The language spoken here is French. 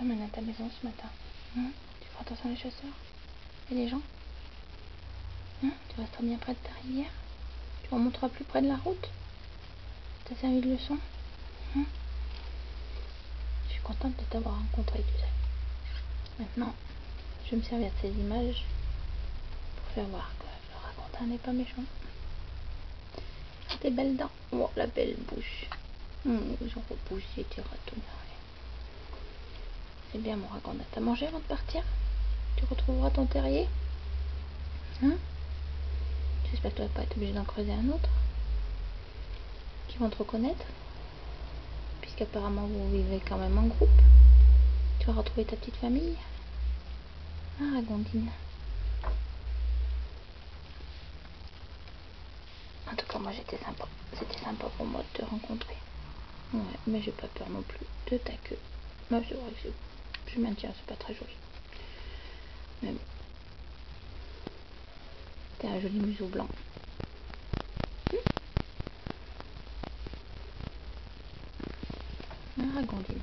t'emmènes à ta maison ce matin? Tu feras attention les chasseurs et les gens? Tu resteras bien près de ta rivière? Tu remonteras plus près de la route? T'as servi de leçon? Je suis contente de t'avoir rencontré, tu sais. Maintenant, je vais me servir de ces images pour faire voir que le raconteur n'est pas méchant. Tes belles dents. Oh, la belle bouche. Ils ont repoussé tes ratons. C'est bien, mon raconteur. T'as mangé avant de partir? Tu retrouveras ton terrier? J'espère que tu vas pas être obligé d'en creuser un autre. Qui vont te reconnaître. Puisqu'apparemment vous vivez quand même en groupe. Tu vas retrouver ta petite famille. Ragondine. En tout cas, moi j'étais sympa. C'était sympa pour moi de te rencontrer. Ouais, mais j'ai pas peur non plus de ta queue. Moi c'est vrai que je maintiens, c'est pas très joli. Mais bon. T'as un joli museau blanc. Ragondine.